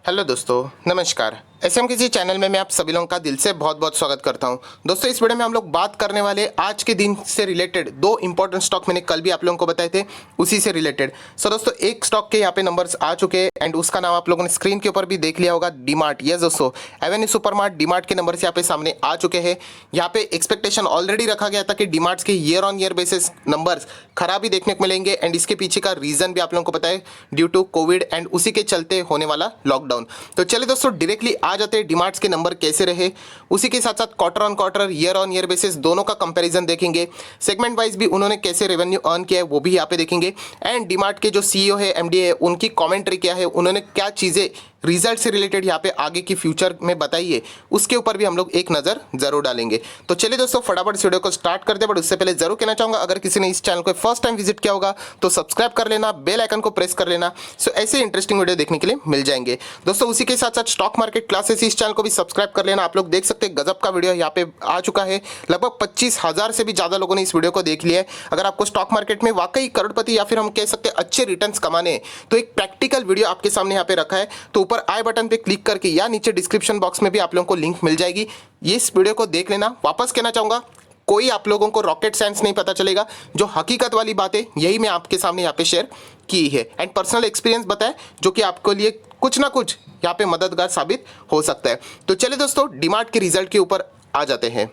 Hello दोस्तों, नमस्कार। SMKC channel में मैं आप सभी लोगों का दिल से बहुत बहुत स्वागत करता हूं। दोस्तों, इस वीडियो में हम लोग बात करने वाले आज के दिन से रिलेटेड दो इंपॉर्टेंट स्टॉक मैंने कल भी आप लोगों को बताए थे, उसी से रिलेटेड। सो दोस्तों, एक स्टॉक के यहाँ पे नंबर्स आ चुके हैं एंड उसका नाम आप लोगों ने स्क्रीन के ऊपर भी देख लिया होगा, डीमार्ट। यस दोस्तों, एवेन्यू सुपरमार्ट डीमार्ट के नंबर्स यहाँ पे सामने आ चुके हैं। यहाँ पे एक्सपेक्टेशन ऑलरेडी रखा गया था कि डीमार्ट्स के year on year basis numbers खराबी देखने को मिलेंगे एंड इसके पीछे का रीजन भी आप लोगों को पता है, ड्यू टू कोविड एंड उसी के चलते होने वाला लॉकडाउन। तो चलिए दोस्तों, डायरेक्टली आ जाते हैं डीमार्ट्स के नंबर कैसे रहे, उसी के साथ साथ quarter on quarter year on year basis दोनों का कंपैरिजन देखेंगे। सेगमेंट वाइज भी उन्होंने कैसे रेवेन्यू अर्न किया है वो भी यहाँ पे देखेंगे एंड डीमार्ट के जो सीईओ है, एमडी है, उनकी कमेंट्री क्या है, उन्होंने क्या चीजें रिजल्ट से रिलेटेड यहाँ पे आगे की फ्यूचर में बताइए, उसके ऊपर भी हम लोग एक नज़र जरूर डालेंगे। तो चलिए दोस्तों, फटाफट इस वीडियो को स्टार्ट करते हैं। बट उससे पहले जरूर कहना चाहूँगा, अगर किसी ने इस चैनल को फर्स्ट टाइम विजिट किया होगा तो सब्सक्राइब कर लेना, बेल आइकन को प्रेस कर लेना। सो ऐसे इंटरेस्टिंग वीडियो देखने के लिए मिल जाएंगे। दोस्तों, उसी के साथ साथ स्टॉक मार्केट क्लासेस, इस चैनल को भी सब्सक्राइब कर लेना। आप लोग देख सकते हैं गजब का वीडियो यहाँ पे आ चुका है। लगभग 25,000 से भी ज़्यादा लोगों ने इस वीडियो को देख लिया है। अगर आपको स्टॉक मार्केट में वाकई करोड़पति या फिर हम कह सकते हैं अच्छे रिटर्न्स कमाने हैं, तो एक प्रैक्टिकल वीडियो आपके सामने यहाँ पे रखा है। तो ऊपर आई बटन पे क्लिक करके या नीचे डिस्क्रिप्शन बॉक्स में भी आप लोगों को लिंक मिल जाएगी, ये इस वीडियो को देख लेना। वापस कहना चाहूंगा, कोई आप लोगों को रॉकेट साइंस नहीं पता चलेगा, जो हकीकत वाली बात है यही मैं आपके सामने यहाँ पे शेयर की है एंड पर्सनल एक्सपीरियंस बताया, जो कि आपके लिए कुछ ना कुछ यहाँ पे मददगार साबित हो सकता है। तो चलिए दोस्तों, डीमार्ट के रिजल्ट के ऊपर आ जाते हैं।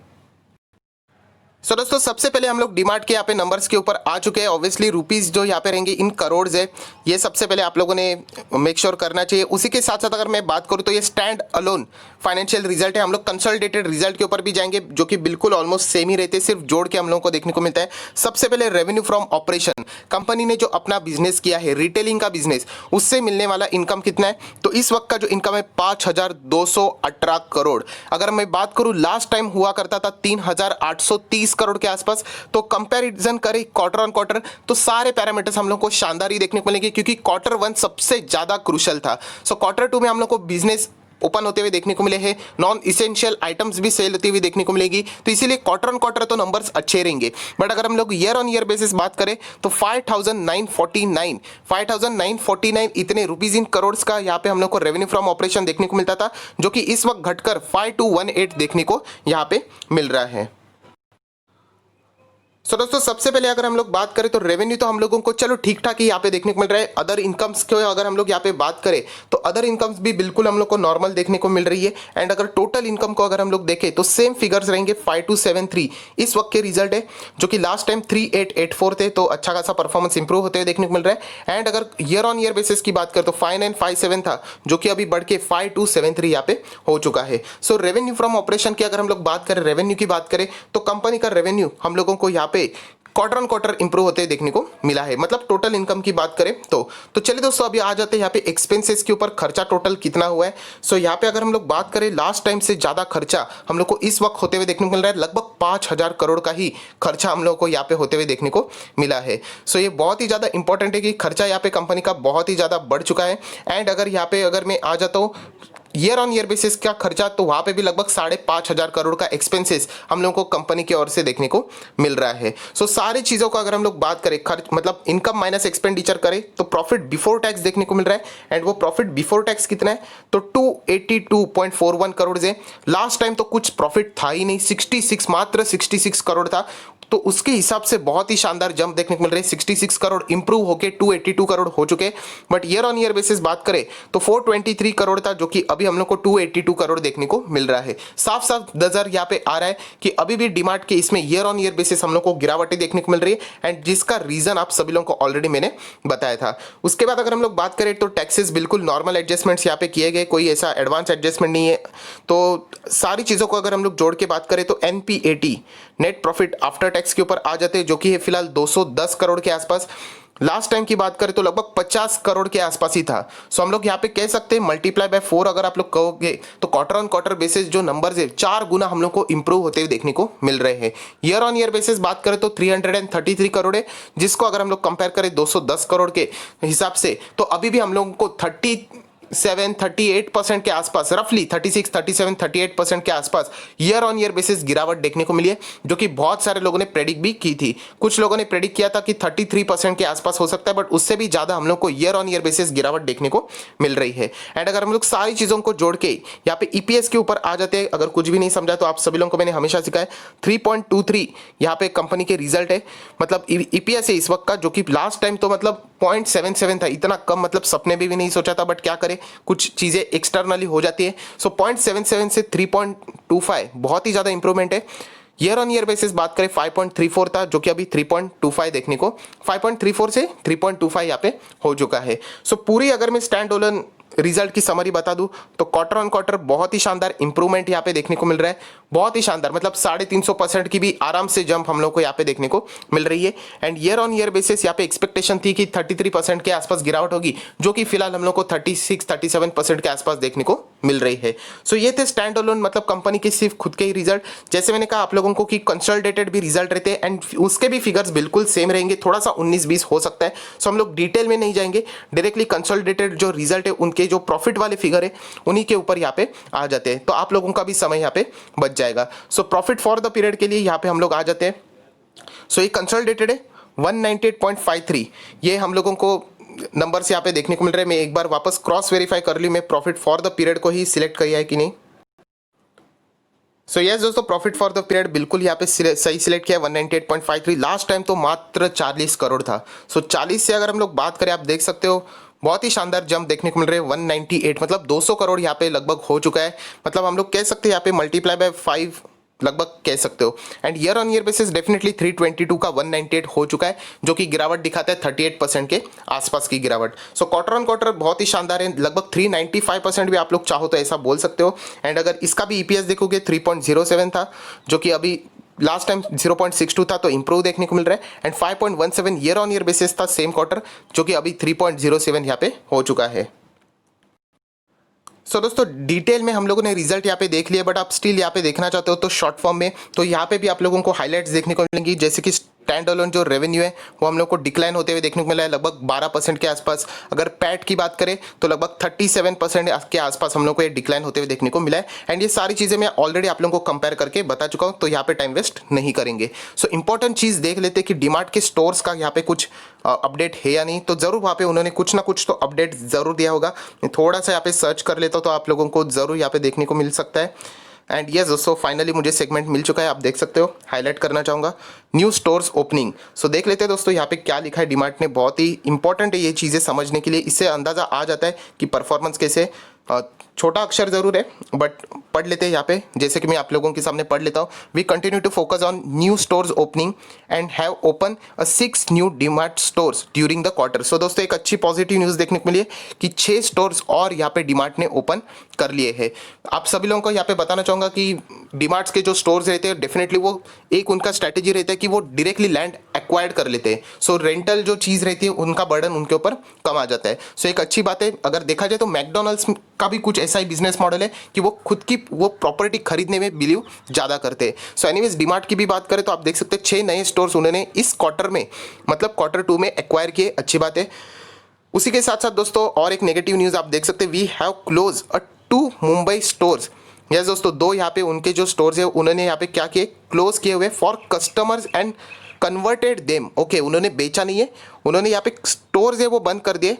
सो दोस्तों, सबसे पहले हम लोग डीमार्ट के यहाँ पे नंबर्स के ऊपर आ चुके हैं। ऑब्वियसली रुपीस जो यहाँ पे रहेंगे इन करोड़ है, ये सबसे पहले आप लोगों ने मेक श्योर करना चाहिए। उसी के साथ साथ अगर मैं बात करूँ तो ये स्टैंड अलोन फाइनेंशियल रिजल्ट है। हम लोग कंसोलिडेटेड रिजल्ट के ऊपर भी जाएंगे, जो कि बिल्कुल ऑलमोस्ट सेम ही रहते हैं, सिर्फ जोड़ के हम लोगों को देखने को मिलता है। सबसे पहले रेवेन्यू फ्रॉम ऑपरेशन, कंपनी ने जो अपना बिजनेस किया है, रिटेलिंग का बिजनेस, उससे मिलने वाला इनकम कितना है, तो इस वक्त का जो इनकम है 5,218 करोड़। अगर मैं बात करूँ लास्ट टाइम हुआ करता था 3,830 करोड़ के आसपास। तो कंपैरिजन करें क्वार्टर ऑन क्वार्टर, तो सारे पैरामीटर्स हम लोग को शानदार ही देखने को मिलेंगे, क्योंकि क्वार्टर वन सबसे ज्यादा क्रूशल था। सो क्वार्टर टू में हम लोग को बिजनेस ओपन होते हुए देखने को मिले हैं, नॉन इसेंशियल आइटम्स भी सेल होती हुई देखने को मिलेगी, तो इसीलिए क्वार्टर ऑन क्वार्टर तो नंबर्स अच्छे रहेंगे। बट अगर हम लोग ईयर ऑन ईयर बेसिस बात करें तो 5,949 इतने रुपीज इन करोड़ का यहाँ पे हम लोग को रेवेन्यू फ्रॉम ऑपरेशन देखने को मिलता था, जो कि इस वक्त घटकर 5,218 देखने को यहाँ पे मिल रहा है। सो दोस्तों, सबसे पहले अगर हम लोग बात करें तो रेवेन्यू तो हम लोगों को चलो ठीक ठाक ही यहाँ पे देखने को मिल रहा है। अदर इनकम्स को अगर हम लोग यहाँ पे बात करें तो अदर इनकम्स भी बिल्कुल हम लोग को नॉर्मल देखने को मिल रही है एंड अगर टोटल इनकम को अगर हम लोग देखें तो सेम फिगर्स रहेंगे। 5,273 इस वक्त के रिजल्ट है, जो कि लास्ट टाइम 3,884 थे, तो अच्छा खासा परफॉर्मेंस इंप्रूव होते हुए देखने को मिल रहा है। एंड अगर ईयर ऑन ईयर बेसिस की बात करें तो 5,957 था, जो कि अभी बढ़ के 5,273 यहाँ पे हो चुका है। सो रेवेन्यू फ्रॉम ऑपरेशन की अगर हम लोग बात करें, रेवेन्यू की बात करें, तो कंपनी का रेवेन्यू हम लोगों को यहाँ पे क्वार्टर ऑन क्वार्टर इंप्रूव होते देखने को मिला है, मतलब टोटल इनकम की बात करें तो चलिए दोस्तों, अभी आ जाते हैं यहाँ पे एक्सपेंसेस के ऊपर। खर्चा टोटल कितना हुआ है, सो यहाँ पे अगर हम लोग बात करें, लास्ट टाइम से ज्यादा खर्चा हम लोग को इस वक्त होते हुए देखने को मिल रहा है। लगभग 5,000 करोड़ का ही खर्चा हम लोग को यहाँ पे होते हुए देखने को मिला है। सो ये बहुत ही ज्यादा इंपॉर्टेंट है कि खर्चा यहाँ पे कंपनी का बहुत ही ज्यादा बढ़ चुका है। एंड अगर यहाँ पे अगर मैं आ जाता हूँ ईयर ऑन ईयर बेसिस का खर्चा, तो वहां पे भी लगभग 5,500 करोड़ का एक्सपेंसेस हम लोगों को कंपनी की ओर से देखने को मिल रहा है। सो सारी चीजों को अगर हम लोग बात करें, खर्च मतलब इनकम माइनस एक्सपेंडिचर करें, तो प्रॉफिट बिफोर टैक्स देखने को मिल रहा है। एंड वो प्रॉफिट बिफोर टैक्स कितना है, तो 282.41 करोड़ है। लास्ट टाइम तो कुछ प्रॉफिट था ही नहीं, 66 मात्र 66 करोड़ था, तो उसके हिसाब से बहुत ही शानदार जंप देखने को मिल रही है। 66 करोड़ इंप्रूव होके 282 करोड़ हो चुके। But year on year basis बात करें तो 423 करोड़ था, जो कि अभी हम लोग को 282 करोड़ देखने को मिल रहा है। साफ साफ नजर यहाँ पे आ रहा है कि अभी भी डीमार्ट के इसमें ईयर ऑन ईयर बेसिस हम लोग को गिरावटें देखने को मिल रही है, एंड जिसका रीजन आप सभी लोगों को ऑलरेडी मैंने बताया था। उसके बाद अगर हम लोग बात करें तो टैक्सेस बिल्कुल नॉर्मल एडजस्टमेंट्स यहाँ पे किए गए, कोई ऐसा एडवांस एडजस्टमेंट नहीं है। तो सारी चीजों को अगर हम लोग जोड़ के बात करें तो NPAT, net profit after tax के ऊपर आ जाते हैं, जो कि है फिलहाल 210 करोड़ के आसपास। लास्ट टाइम की बात करें तो लगभग 50 करोड़ के आसपास ही था। सो हम लोग यहाँ पे कह सकते हैं मल्टीप्लाई बाय 4 अगर आप लोग कहोगे तो क्वार्टर ऑन क्वार्टर बेसिस जो नंबर्स है 4 गुना हम लोग को इंप्रूव होते हुए देखने को मिल रहे हैं। ईयर ऑन ईयर बेसिस बात करें तो 333 करोड़ है, जिसको अगर हम लोग कंपेयर करें 210 करोड़ के हिसाब से, तो अभी भी हम लोगों को 38% के आसपास, रफली 36, 37, 38% के आसपास ईयर ऑन ईयर बेसिस गिरावट देखने को मिली है, जो कि बहुत सारे लोगों ने प्रेडिक्ट भी की थी। कुछ लोगों ने प्रेडिक्ट किया था कि 33% के आसपास हो सकता है, बट उससे भी ज्यादा हम लोग को ईयर ऑन ईयर बेसिस गिरावट देखने को मिल रही है। एंड अगर हम लोग सारी चीजों को जोड़ के यहाँ पे ईपीएस के ऊपर आ जाते हैं, अगर कुछ भी नहीं समझा तो आप सभी लोगों को मैंने हमेशा सिखाया 3.23 यहाँ पे कंपनी के रिजल्ट है, मतलब ईपीएस है इस वक्त का, जो कि लास्ट टाइम तो मतलब 0.77 था, इतना कम मतलब सपने भी नहीं सोचा था, बट क्या करें कुछ चीजें एक्सटर्नली हो जाती है। सो 0.77 से 3.25 बहुत ही ज्यादा इंप्रूवमेंट है। ईयर ऑन ईयर बेसिस बात करें 5.34 था, जो कि अभी 3.25 देखने को, 5.34 से 3.25 यहाँ पे हो चुका है। सो पूरी अगर मैं स्टैंड अलोन रिजल्ट की समरी बता दूं तो क्वार्टर ऑन क्वार्टर बहुत ही शानदार इंप्रूवमेंट यहाँ पे देखने को मिल रहा है, बहुत ही शानदार, मतलब 350% की भी आराम से जंप हम लोग को यहाँ पे देखने को मिल रही है। And year on year basis यहाँ पे एक्सपेक्टेशन थी कि 33% के आसपास गिरावट होगी, जो कि फिलहाल हम लोग को 36-37% के आसपास देखने को मिल रही है। सो ये थे स्टैंड अलोन मतलब कंपनी के सिर्फ खुद के ही रिजल्ट। जैसे मैंने कहा आप लोगों को कि कंसोलिडेटेड भी रिजल्ट रहते हैं एंड उसके भी फिगर्स बिल्कुल सेम रहेंगे, थोड़ा सा 19-20 हो सकता है। सो हम लोग डिटेल में नहीं जाएंगे, डायरेक्टली कंसोलिडेटेड जो रिजल्ट है उनके जो प्रॉफिट वाले फिगर है उन्हीं के ऊपर यहाँ पे आ जाते हैं, तो आप लोगों का भी समय यहाँ पे बच जाएगा। So profit for the period के लिए यहाँ पे हम लोग आ जाते हैं। सो ये कंसोलिडेटेड है 198.53, ये हम लोगों को नंबर्स यहाँ पे देखने को मिल रहे हैं। मैं एक बार वापस क्रॉस वेरीफाई कर ली, मैं प्रॉफिट फॉर द पीरियड को ही सिलेक्ट किया है कि नहीं। सो यस दोस्तों, प्रॉफिट फॉर द पीरियड बिल्कुल यहाँ पे सही सिलेक्ट किया 198.53। लास्ट टाइम तो मात्र 40 करोड़ था। सो 40 से अगर हम लोग बात करें, आप देख सकते हो बहुत ही शानदार जंप देखने को मिल रहे हैं 198, मतलब 200 करोड़ यहाँ पे लगभग हो चुका है। मतलब हम लोग कह सकते हैं यहाँ पे मल्टीप्लाई बाय 5 लगभग कह सकते हो। And year on year basis definitely 322 का 198 हो चुका है, जो कि गिरावट दिखाता है 38% के आसपास की गिरावट। सो क्वार्टर ऑन क्वार्टर बहुत ही शानदार है, लगभग 395% भी आप लोग चाहो तो ऐसा बोल सकते हो। एंड अगर इसका भी ईपीएस देखोगे 3.07 था, जो कि अभी लास्ट टाइम 0.62 था, तो इंप्रूव देखने को मिल रहा है। And 5.17 year on year basis था सेम क्वार्टर, जो कि अभी 3.07 यहाँ पे हो चुका है। सो दोस्तों डिटेल में हम लोगों ने रिजल्ट यहाँ पे देख लिया, बट आप स्टिल यहाँ पे देखना चाहते हो तो शॉर्ट फॉर्म में, तो यहाँ पे भी आप लोगों को हाईलाइट्स देखने को मिलेंगी। जैसे कि स्टैंड अलोन जो रेवेन्यू है वो हम लोग को डिक्लाइन होते हुए देखने को मिला है लगभग 12% के आसपास। अगर पैट की बात करें तो लगभग 37% के आसपास हम लोग को ये डिक्लाइन होते हुए देखने को मिला है। एंड ये सारी चीज़ें मैं ऑलरेडी आप लोगों को कंपेयर करके बता चुका हूँ, तो यहाँ पे टाइम वेस्ट नहीं करेंगे। सो इंपॉर्टेंट चीज़ देख लेते हैं कि डीमार्ट के स्टोर्स का यहाँ पे कुछ अपडेट है या नहीं, तो ज़रूर वहाँ पे उन्होंने कुछ ना कुछ तो अपडेट ज़रूर दिया होगा। मैं थोड़ा सा यहाँ पे सर्च कर लेता हूँ तो आप लोगों को ज़रूर यहाँ पे देखने को मिल सकता है। एंड यस दोस्तों, फाइनली मुझे सेगमेंट मिल चुका है, आप देख सकते हो। हाईलाइट करना चाहूँगा न्यू स्टोर्स ओपनिंग। सो देख लेते हैं दोस्तों यहाँ पे क्या लिखा है डीमार्ट ने, बहुत ही इंपॉर्टेंट है ये चीज़ें समझने के लिए, इससे अंदाज़ा आ जाता है कि परफॉर्मेंस कैसे। छोटा अक्षर जरूर है बट पढ़ लेते हैं यहाँ पे, जैसे कि मैं आप लोगों के सामने पढ़ लेता हूँ। We continue to focus on new stores opening and have open 6 new DMart stores during the quarter. So दोस्तों एक अच्छी पॉजिटिव न्यूज़ देखने को मिली है कि 6 स्टोर्स और यहाँ पे डीमार्ट ने ओपन कर लिए हैं। आप सभी लोगों को यहाँ पे बताना चाहूँगा कि डीमार्ट्स के जो स्टोर्स रहते हैं डेफिनेटली वो एक उनका स्ट्रैटेजी रहता है कि वो डायरेक्टली लैंड एक्वायर्ड कर लेते हैं। सो रेंटल जो चीज़ रहती है उनका बर्डन उनके ऊपर कम आ जाता है। सो एक अच्छी बात है। अगर देखा जाए तो मैकडोनल्ड्स का भी कुछ ऐसा ही बिजनेस मॉडल है कि वो खुद की वो प्रॉपर्टी खरीदने में बिलीव ज़्यादा करते हैं। सो एनीवेज डीमार्ट की भी बात करें तो आप देख सकते हैं 6 नए स्टोर्स उन्होंने इस क्वार्टर में मतलब क्वार्टर 2 में एक्वायर किए, अच्छी बात है। उसी के साथ साथ दोस्तों और एक नेगेटिव न्यूज़ आप देख सकते हैं, we have close 2 Mumbai stores. Yes दोस्तों, 2 यहाँ पे उनके जो स्टोर्स है उन्होंने यहाँ पे क्या किए, क्लोज किए हुए for customers and converted them. Okay, उन्होंने बेचा नहीं है, उन्होंने यहाँ पे स्टोर्स है वो बंद कर दिए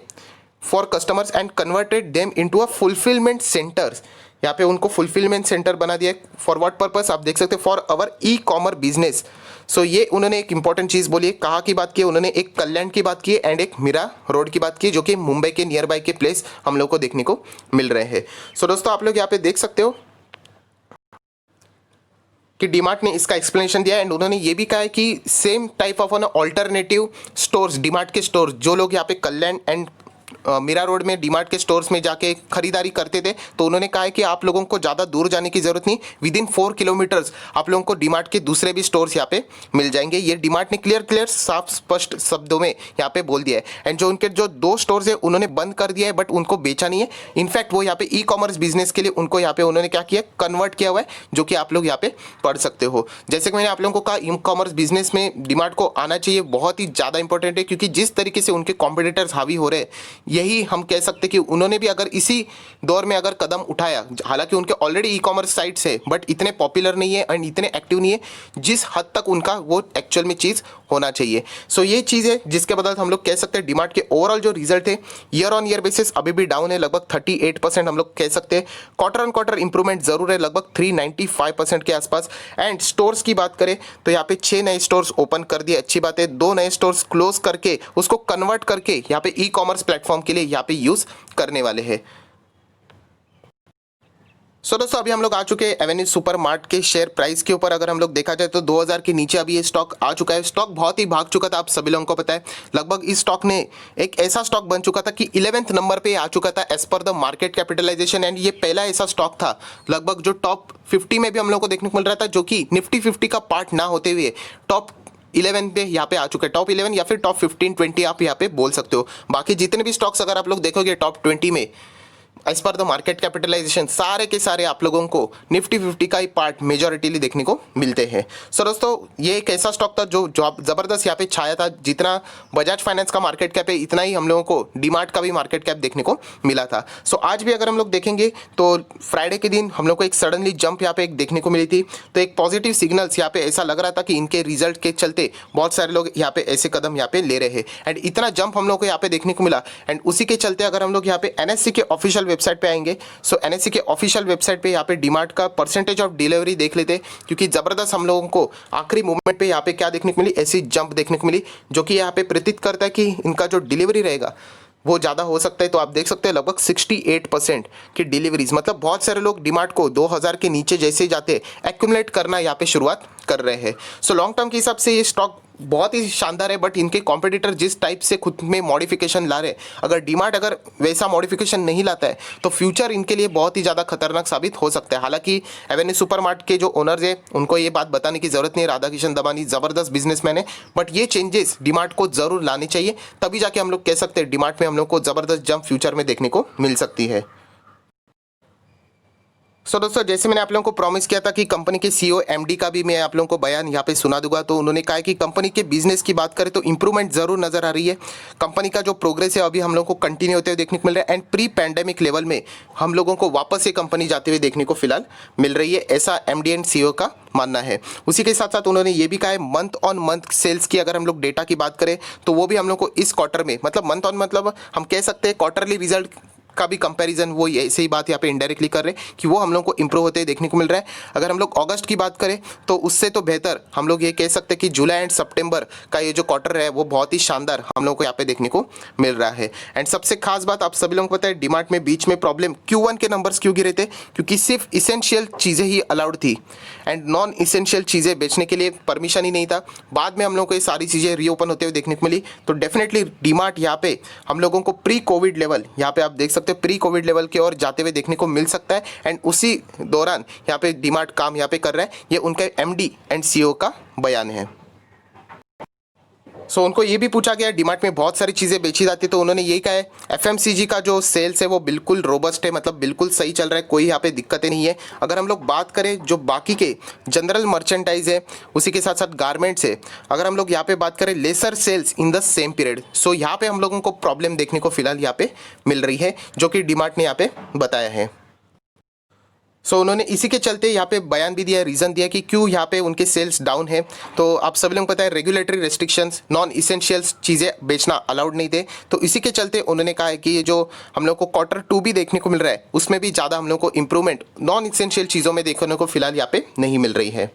for customers and converted them into a fulfilment centres. यहाँ पे उनको फुलफिलमेंट सेंटर बना दिया। फॉर व्हाट पर्पस आप देख सकते हैं, for our e commerce business. So ये उन्होंने एक इंपॉर्टेंट चीज़ बोली है, कहाँ की बात की है उन्होंने, एक कल्याण की बात की है एंड एक मीरा रोड की बात की, जो कि मुंबई के नियर बाय के प्लेस हम लोग को देखने को मिल रहे हैं। सो दोस्तों आप लोग यहाँ पे देख सकते हो कि डीमार्ट ने इसका एक्सप्लेनेशन दिया एंड उन्होंने ये भी कहा है कि same type of alternative stores, DMart के स्टोर्स जो लोग यहाँ पे कल्याण एंड मीरा रोड में डीमार्ट के स्टोर्स में जाके खरीदारी करते थे, तो उन्होंने कहा है कि आप लोगों को ज़्यादा दूर जाने की ज़रूरत नहीं, विद इन 4 किलोमीटर्स आप लोगों को डीमार्ट के दूसरे भी स्टोर्स यहाँ पे मिल जाएंगे। ये डीमार्ट ने क्लियर साफ स्पष्ट शब्दों में यहाँ पे बोल दिया है। एंड जो उनके जो 2 स्टोर्स है उन्होंने बंद कर दिया है बट उनको बेचा नहीं है। इनफैक्ट वो यहाँ पे ई कॉमर्स बिजनेस के लिए उनको यहाँ पे उन्होंने क्या किया, कन्वर्ट किया हुआ है, जो कि आप लोग यहाँ पे पढ़ सकते हो। जैसे कि मैंने आप लोगों को कहा, ई कॉमर्स बिजनेस में डीमार्ट को आना चाहिए, बहुत ही ज़्यादा इंपॉर्टेंट है, क्योंकि जिस तरीके से उनके कॉम्पिटिटर्स हावी हो रहे हैं यही हम कह सकते कि उन्होंने भी अगर इसी दौर में अगर कदम उठाया, हालांकि उनके ऑलरेडी ई कॉमर्स साइट्स है बट इतने पॉपुलर नहीं है एंड इतने एक्टिव नहीं है जिस हद तक उनका वो एक्चुअल में चीज़ होना चाहिए। सो ये चीज़ है जिसके बदौलत हम लोग कह सकते हैं डीमार्ट के ओवरऑल जो रिजल्ट है ईयर ऑन ईयर बेसिस अभी भी डाउन है, लगभग 38% हम लोग कह सकते हैं। क्वार्टर ऑन क्वार्टर इंप्रूवमेंट जरूर है, लगभग 395% के आसपास। एंड स्टोर्स की बात करें तो यहाँ पे 6 नए स्टोर्स ओपन कर दिए, अच्छी बात है। 2 नए स्टोर्स क्लोज करके उसको कन्वर्ट करके यहाँ पे ई कॉमर्स प्लेटफॉर्म के लिए यहाँ पे यूज करने वाले हैं। सो दोस्तों अभी हम लोग आ चुके हैं एवेन्यू सुपर मार्ट के शेयर प्राइस के ऊपर। अगर हम लोग देखा जाए तो 2000 के नीचे अभी ये स्टॉक आ चुका है। स्टॉक बहुत ही भाग चुका था, आप सभी लोगों को पता है। लगभग इस स्टॉक ने एक ऐसा स्टॉक बन चुका था कि 11वें नंबर पे आ चुका था as per the market capitalisation. And ये पहला ऐसा स्टॉक था लगभग जो टॉप 50 में भी हम लोग को देखने को मिल रहा था, जो कि निफ्टी 50 का पार्ट ना होते हुए टॉप 11 पे यहाँ पे आ चुके हैं। टॉप 11 या फिर टॉप 15-20 आप यहाँ पे बोल सकते हो। बाकी जितने भी स्टॉक्स अगर आप लोग देखोगे टॉप 20 में as per the market capitalisation सारे के सारे आप लोगों को निफ्टी 50 का ही पार्ट मेजॉरिटीली देखने को मिलते हैं। सो दोस्तों ये एक ऐसा स्टॉक था जो जबरदस्त यहाँ पे छाया था। जितना बजाज फाइनेंस का मार्केट कैप है इतना ही हम लोगों को डीमार्ट का भी मार्केट कैप देखने को मिला था। सो आज भी अगर हम लोग देखेंगे तो फ्राइडे के दिन हम लोग को एक सडनली जंप यहाँ पे एक देखने को मिली थी। तो एक पॉजिटिव सिग्नल्स यहाँ पे ऐसा लग रहा था कि इनके रिजल्ट के चलते बहुत सारे लोग यहाँ पे ऐसे कदम यहाँ पे ले रहे हैं। एंड इतना जंप हम लोग को यहाँ पे देखने को मिला। एंड उसी के चलते अगर हम लोग यहाँ पे एनएससी के ऑफिशियल वेबसाइट पे आएंगे, सो एनएससी के ऑफिशियल वेबसाइट पे यहाँ पे डीमार्ट का परसेंटेज ऑफ डिलीवरी देख लेते, क्योंकि जबरदस्त हम लोगों को आखिरी मूवमेंट पे यहाँ पे क्या देखने को मिली, ऐसी जंप देखने को मिली जो कि यहाँ पे प्रतीत करता है कि इनका जो डिलीवरी रहेगा वो ज़्यादा हो सकता है। तो आप देख सकते हैं लगभग 68% की डिलीवरीज, मतलब बहुत सारे लोग डीमार्ट को 2000 के नीचे जैसे ही जाते एक्यूमुलेट करना यहाँ पे शुरुआत कर रहे हैं। सो लॉन्ग टर्म के हिसाब से ये स्टॉक बहुत ही शानदार है। बट इनके कॉम्पिटिटर जिस टाइप से खुद में मॉडिफिकेशन ला रहे, अगर डीमार्ट अगर वैसा मॉडिफिकेशन नहीं लाता है तो फ्यूचर इनके लिए बहुत ही ज़्यादा खतरनाक साबित हो सकता है। हालांकि एवेन्यू सुपरमार्ट के जो ओनर्स है उनको ये बात बताने की जरूरत नहीं है, राधा किशन दमानी ज़बरदस्त बिजनेसमैन है। बट ये चेंजेस डीमार्ट को ज़रूर लाने चाहिए, तभी जाके हम लोग कह सकते हैं डीमार्ट में हम लोग को ज़बरदस्त जंप फ्यूचर में देखने को मिल सकती है। सो दोस्तों जैसे मैंने आप लोगों को प्रॉमिस किया था कि कंपनी के सीईओ एमडी का भी मैं आप लोगों को बयान यहाँ पे सुना दूंगा, तो उन्होंने कहा कि कंपनी के बिजनेस की बात करें तो इंप्रूवमेंट जरूर नजर आ रही है। कंपनी का जो प्रोग्रेस है अभी हम लोगों को कंटिन्यू होते हुए देखने को मिल रहा है। एंड प्री पैंडेमिक लेवल में हम लोगों को वापस ये कंपनी जाते हुए देखने को फिलहाल मिल रही है, ऐसा एमडी एंड सीईओ का मानना है। उसी के साथ साथ उन्होंने ये भी कहा है मंथ ऑन मंथ सेल्स की अगर हम लोग डेटा की बात करें तो वो भी हम लोग को इस क्वार्टर में, मतलब मंथ ऑन मतलब हम कह सकते हैं क्वार्टरली रिजल्ट का भी कंपैरिजन वो ऐसे ही बात यहाँ पे इनडायरेक्टली कर रहे हैं कि वो हम लोग को इंप्रूव होते हुए देखने को मिल रहा है। अगर हम लोग अगस्त की बात करें तो उससे तो बेहतर हम लोग ये कह सकते हैं कि जुलाई एंड सितंबर का ये जो क्वार्टर है वो बहुत ही शानदार हम लोग को यहाँ पे देखने को मिल रहा है। एंड सबसे खास बात आप सभी लोगों को पता है डीमार्ट में बीच में प्रॉब्लम Q1 के नंबर्स क्यों गिरे थे, क्योंकि सिर्फ इसेंशियल चीज़ें ही अलाउड थी एंड नॉन इसेंशियल चीज़ें बेचने के लिए परमिशन ही नहीं था। बाद में हम लोग को ये सारी चीज़ें रीओपन होते हुए देखने को मिली। तो डेफिनेटली डीमार्ट यहाँ पे हम लोगों को प्री कोविड लेवल, यहाँ पे आप देख सकते हैं प्री कोविड लेवल के और जाते हुए देखने को मिल सकता है। एंड उसी दौरान यहाँ पे डीमार्ट काम यहाँ पे कर रहा है, ये उनका एमडी एंड सीईओ का बयान है। सो उनको ये भी पूछा गया डीमार्ट में बहुत सारी चीज़ें बेची जाती है, तो उन्होंने यही कहा है एफएमसीजी का जो सेल्स है वो बिल्कुल रोबस्ट है, मतलब बिल्कुल सही चल रहा है, कोई यहाँ पे दिक्कतें नहीं है। अगर हम लोग बात करें जो बाकी के जनरल मर्चेंटाइज है उसी के साथ साथ गारमेंट्स है, अगर हम लोग यहाँ पे बात करें lesser sales in the same period, so यहाँ पे हम लोगों को प्रॉब्लम देखने को फिलहाल यहाँ पे मिल रही है, जो कि डीमार्ट ने यहाँ पे बताया है। सो उन्होंने इसी के चलते यहाँ पे बयान भी दिया है, रीज़न दिया कि क्यों यहाँ पे उनके सेल्स डाउन है। तो आप सभी लोगों को पता है रेगुलेटरी रेस्ट्रिक्शंस, नॉन इसेंशियल्स चीज़ें बेचना अलाउड नहीं थे, तो इसी के चलते उन्होंने कहा है कि ये जो हम लोग को Q2 भी देखने को मिल रहा है उसमें भी ज़्यादा हम लोग को इंप्रूवमेंट नॉन इसेंशियल चीज़ों में देखने को फिलहाल यहाँ पे नहीं मिल रही है।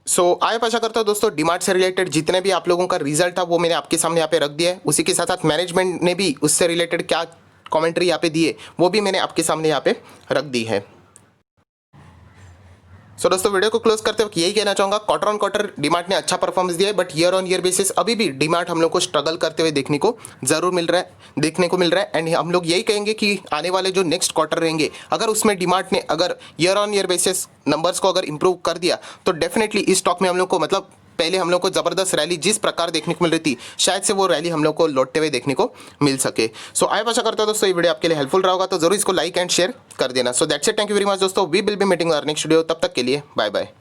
सो आया आशा करता हूँ दोस्तों डीमार्ट से रिलेटेड जितने भी आप लोगों का रिजल्ट था वो मैंने आपके सामने यहाँ पे रख दिया है। उसी के साथ साथ मैनेजमेंट ने भी उससे रिलेटेड क्या कमेंट्री यहाँ पे दी है वो भी मैंने आपके सामने यहाँ पे रख दी है। सो दोस्तों वीडियो को क्लोज करते वक्त यही कहना चाहूँगा क्वार्टर ऑन क्वार्टर डीमार्ट ने अच्छा परफॉर्मेंस दिया है, but year on year basis अभी भी डीमार्ट हम लोग को स्ट्रगल करते हुए देखने को जरूर मिल रहा है। एंड हम लोग यही कहेंगे कि आने वाले जो नेक्स्ट क्वार्टर रहेंगे अगर उसमें डीमार्ट ने अगर year on year basis numbers को अगर इंप्रूव कर दिया तो डेफिनेटली इस स्टॉक में हम लोग को, मतलब पहले हम लोग को जबरदस्त रैली जिस प्रकार देखने को मिल रही थी शायद से वो रैली हम लोग को लौटते हुए देखने को मिल सके। सो आई आशा करता हूं दोस्तों ये वीडियो आपके लिए हेल्पफुल रहा होगा, तो जरूर इसको लाइक एंड शेयर कर देना। So that's it, thank you very much दोस्तों, we will be meeting our next video, तब तक के लिए बाय बाय।